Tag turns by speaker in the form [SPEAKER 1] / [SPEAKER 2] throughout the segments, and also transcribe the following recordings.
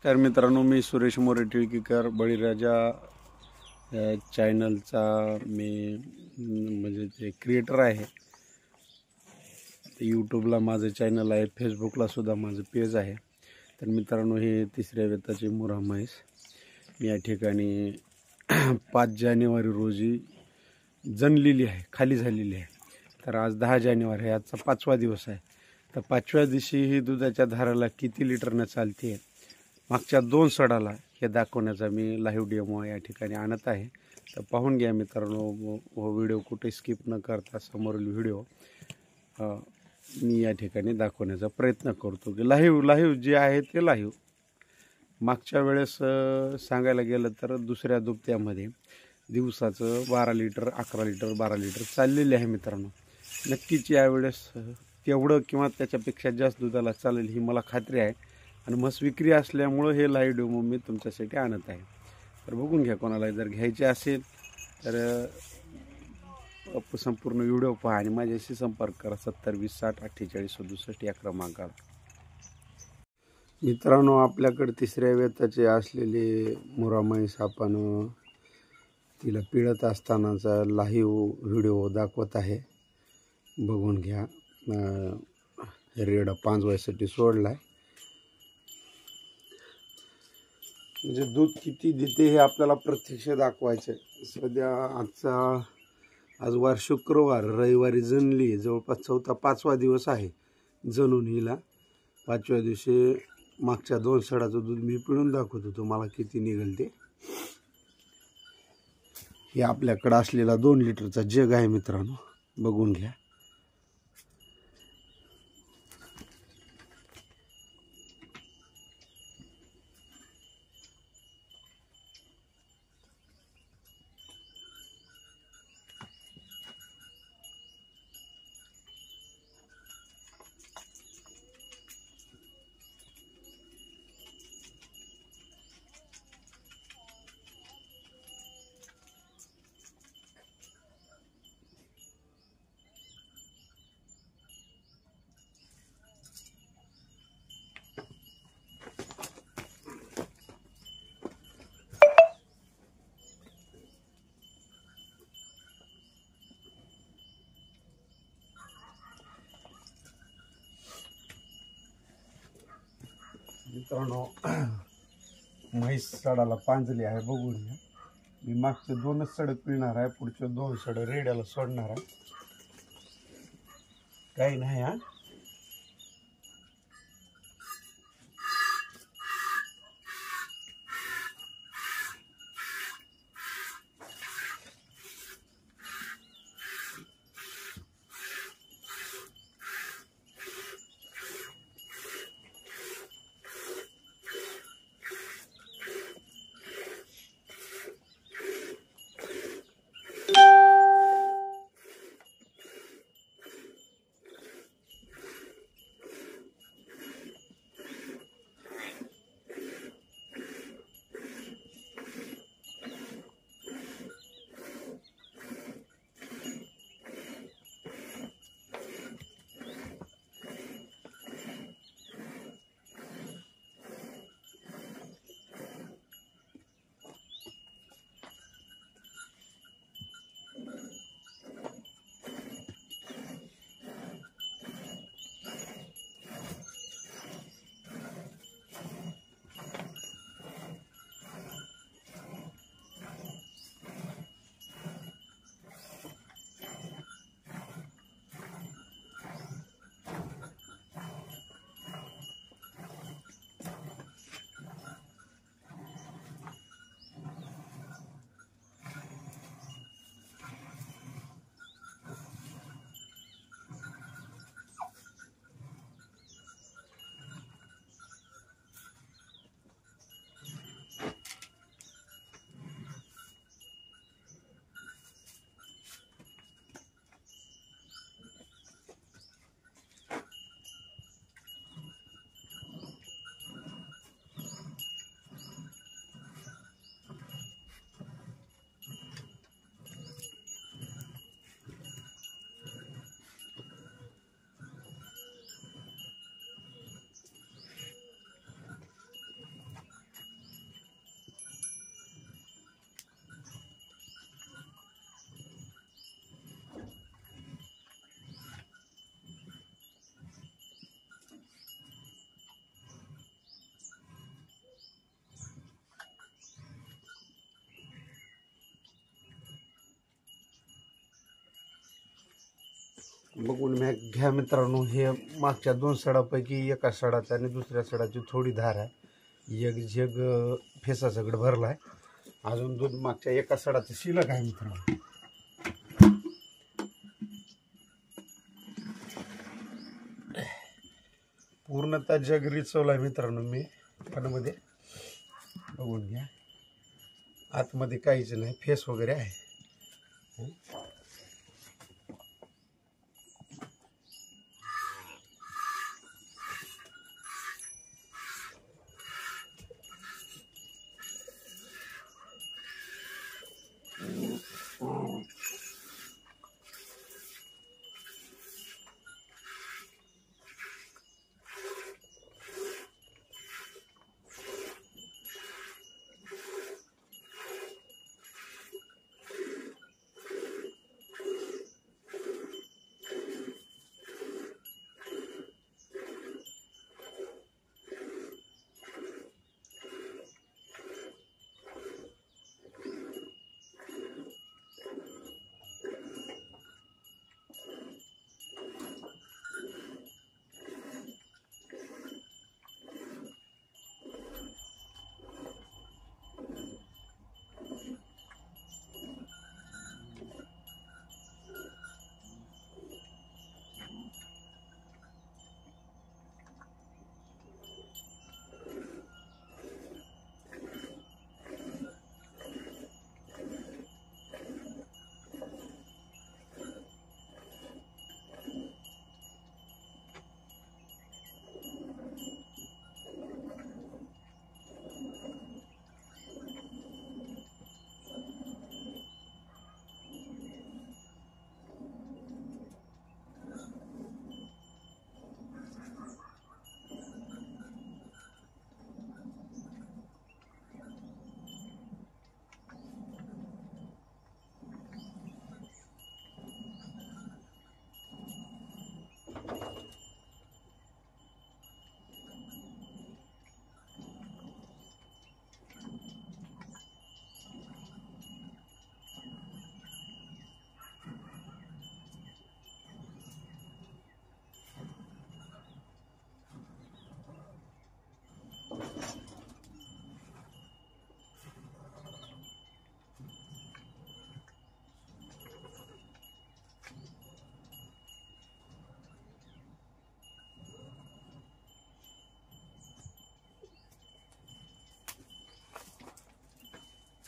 [SPEAKER 1] नमस्कार मित्रांनो, मी सुरेश मोरे टिळकीकर बळीराजा या चॅनलचा मी म्हणजे ते क्रिएटर आहे. यूट्यूबला माझं चॅनल आहे, फेसबुकला सुद्धा माझं पेज आहे. तर मित्रांनो, हे तिसऱ्या वेताची मुर्हा म्हैस मी या ठिकाणी 5 जानेवारी रोजी जनलेली आहे, खाली झालेली आहे. तर आज 10 जानेवारी आहे, आजचा 5वा दिवस आहे. तर 5व्या दिवशी ही दुधाच्या धाराला किती लिटरनं चालते मागच्या 2 सडाला हे दाखवण्याचा मी लाईव्ह डेमो या ठिकाणी आणत आहे. तर पाहून घ्या मित्रांनो, व्हिडिओ कुठे स्किप न करता समोरील व्हिडिओ मी या ठिकाणी दाखवण्याचा प्रयत्न करतो की लाईव्ह जे आहे ते लाईव्ह. मागच्या वेळेस सांगायला गेलं तर दुसऱ्या दुभत्यामध्ये दिवसाचं 12 लिटर 11 लिटर 12 लिटर चाललेले आहे मित्रांनो. नक्कीच यावेळेस तेवढं किंवा त्याच्यापेक्षा जास्त दुधाला चालेल ही मला खात्री आहे. आणि म्हस विक्री असल्यामुळं हे लाईव्ह डेमो मी तुमच्यासाठी आणत आहे. तर बघून घ्या, कोणाला जर घ्यायचे असेल तर संपूर्ण व्हिडिओ पहा आणि माझ्याशी संपर्क करा. 70 20 60 48 67 या क्रमांकाला. मित्रांनो, आपल्याकडे तिसऱ्या वेताचे असलेले मुर्हा म्हैस आपण तिला पिळत असतानाचा लाईव्ह व्हिडिओ दाखवत आहे. बघून घ्या. रेडा पांजवायसाठी सोडला आहे. म्हणजे दूध किती देते हे आपल्याला प्रत्यक्ष दाखवायचं आहे. सध्या आज वार शुक्रवार, रविवारी जनली जवळपास 5वा दिवस आहे जनून हिला. 5व्या दिवशी मागच्या 2 सडाचं दूध मी पिळून दाखवतो तुम्हाला किती निघेल ते. हे आपल्याकडं असलेला 2 लिटरचा जग आहे मित्रांनो, बघून घ्या. मित्रांनो, म्हैस सडाला पांजली आहे, बघून घ्या. मी मागचे 2च सड पिळणार आहे, पुढचे 2 सड रेड्याला सोडणार आहे. काही नाही हा. बघून घ्या मित्रांनो, हे मागच्या 2 सडापैकी एका सडाचा आणि दुसऱ्या सडाची थोडी धार आहे. एक जग फेसा सगळं भरला आहे. अजून दूध मागच्या एका सडाचं शिल्लक आहे मित्रांनो. पूर्णतः जग रिचवलाय मित्रांनो मी पाण्यामध्ये. बघून घ्या, आतमध्ये काहीच नाही, फेस वगैरे आहे.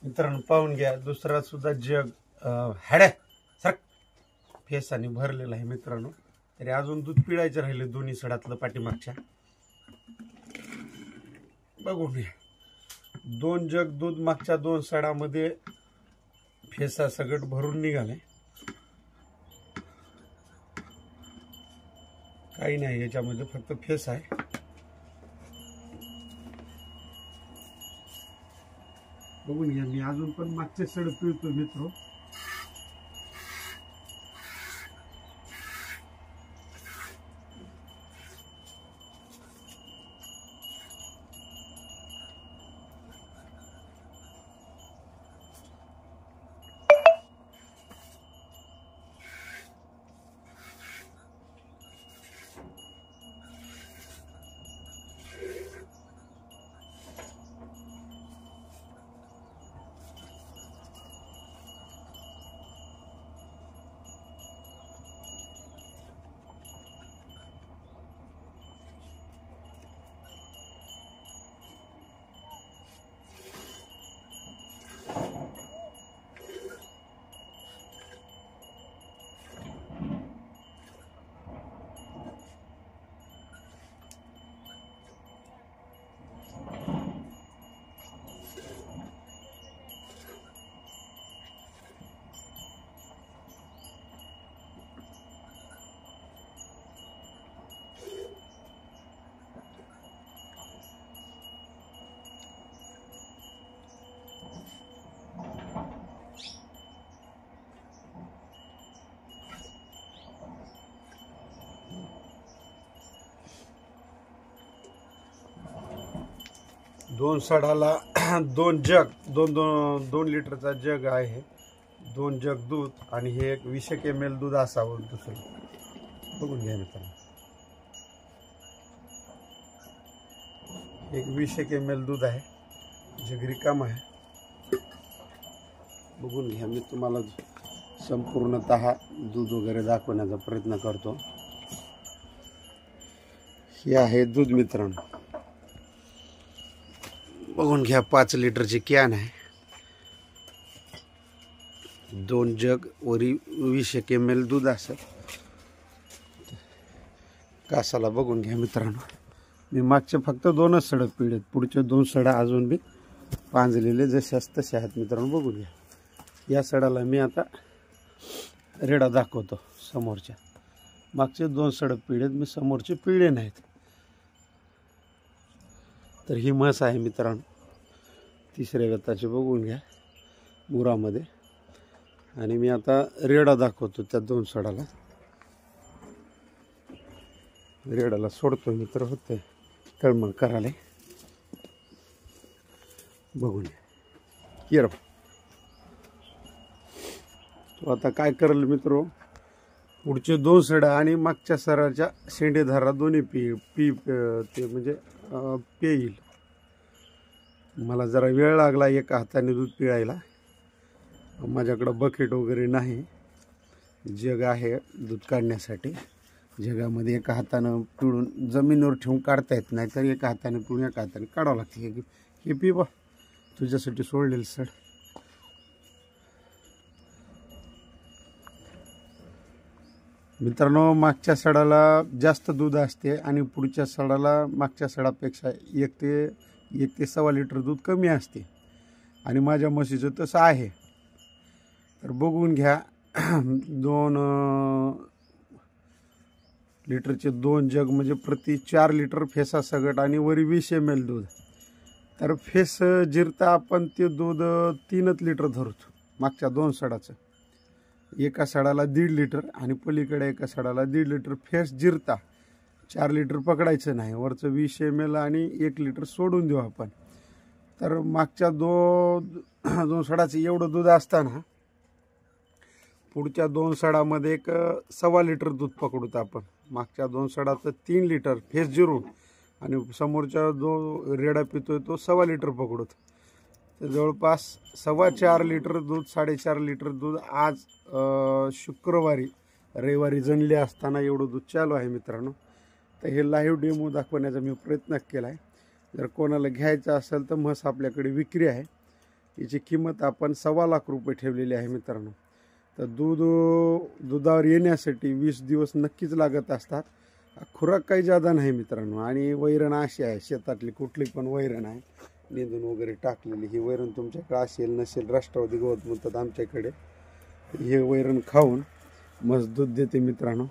[SPEAKER 1] मित्रांनो पाहून घ्या, दुसरा सुद्धा जग हॅड सरक फेसाने भरलेला आहे मित्रांनो. तरी अजून दूध पिळायचं राहिले दोन्ही सडातलं पाठीमागच्या. बघून घ्या, 2 जग दूध मागच्या 2 सडामध्ये फेसा सगळं भरून निघाले. काही नाही याच्यामध्ये, फक्त फेस आहे. बघून घ्या, मी अजून पण मागचे सड पिळतो मित्र. दोन सडाला 2 जग 2 लिटरचा जग आहे. 2 जग दूध आणि हे एक 20 ml दूध असावं दुसरं. बघून घ्या मित्रांनो, एक 20 ml दूध आहे, जग रिकाम आहे. बघून घ्या, मी तुम्हाला संपूर्णतः दूध वगैरे दाखवण्याचा प्रयत्न करतो. हे आहे दूध मित्रांनो, बघून घ्या. 5 लिटरची कॅन आहे, 2 जग वरी 20 ml दूध असेल. कासाला बघून घ्या मित्रांनो, मी मागचे फक्त 2च सडक पिळलेत, पुढचे 2 सडा अजून बी पांजलेले जसे तसे आहेत मित्रांनो. बघून घ्या, या सडाला मी आता रेडा दाखवतो समोरच्या. मागचे 2 सडक पिळलेत, मी समोरचे पिळे नाहीत. तर ही म्हस आहे मित्रांनो, 3ऱ्या वेताची. बघून घ्या मुरामध्ये. आणि मी आता रेडा दाखवतो त्या 2 सडाला. रेडाला सोडतो मित्र, होते तळमळ करायला. बघून घ्या. तो आता काय करेल मित्र, पुढचे 2 सडा आणि मागच्या सराच्या शेंडेधारा दोन्ही ते म्हणजे पेईल. मला जरा वेळ लागला एका हाताने दूध पिळायला. माझ्याकडं बकेट वगैरे नाही, जग आहे दूध काढण्यासाठी. जगामध्ये एका हातानं पिळून जमिनीवर ठेवून काढता येत नाही, तर एका हाताने पिळून एका हाताने काढावं लागते. हे पी बा, तुझ्यासाठी सोडलेलं सड. मित्रांनो, मागच्या सडाला जास्त दूध असते आणि पुढच्या सडाला मागच्या सडापेक्षा 1 ते 1.25 लिटर दूध कमी असते. आणि माझ्या म्हशीचं तसं आहे. तर बघून घ्या, 2 लिटरचे 2 जग म्हणजे प्रति 4 लिटर फेसा सगट आणि वरी 20 ml दूध. तर फेस जिरता आपण ते दूध 3 लिटर धरतो. मागच्या 2 सडाचं एका सडाला 1.5 लिटर आणि पलीकडे एका सडाला 1.5 लिटर फेस जिरता. 4 लिटर पकडायचं नाही, वरचं 20 ml आणि 1 लिटर सोडून देऊ आपण. तर मागच्या 2 सडाचं एवढं दूध असताना पुढच्या 2 सडामध्ये 1.25 लिटर दूध पकडूत आपण. मागच्या 2 सडाचं 3 लिटर फेस जिरून आणि समोरच्या 2 रेडा पितोय तो 1.25 लिटर पकडूत. तर जवळपास 4.25 लिटर दूध, 4.5 लिटर दूध आज शुक्रवारी रविवारी जनले असताना एवढं दूध चालू आहे मित्रांनो. तर हे लाईव्ह डेमो दाखवण्याचा मी प्रयत्न केला आहे. जर कोणाला घ्यायचं असेल तर म्हस आपल्याकडे विक्री आहे. याची किंमत आपण 1.25 लाख रुपये ठेवलेली आहे मित्रांनो. तर दुधावर येण्यासाठी 20 दिवस नक्कीच लागत असतात. खुराक काही जादा नाही मित्रांनो. आणि वैरण अशी आहे, शेतातली कुठली पण वैरण आहे, निंदून वगैरे टाकलेली. ही वैरण तुमच्याकडे असेल नसेल, राष्ट्रवादी गवत म्हणतात आमच्याकडे. हे वैरण खाऊन म्हस दूध देते मित्रांनो.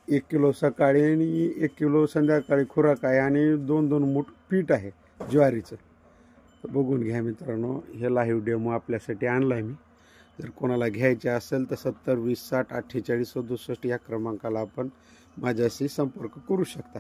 [SPEAKER 1] 1 किलो सकाळी आणि 1 किलो संध्याकाळी खुराक आहे आणि 2-2 मूठ पीठ आहे ज्वारीचं. बघून घ्या मित्रांनो, हे लाईव्ह डेमो आपल्यासाठी आणला आहे मी. जर कोणाला घ्यायचे असेल तर 70 20 60 48 67 या क्रमांकाला आपण माझ्याशी संपर्क करू शकता.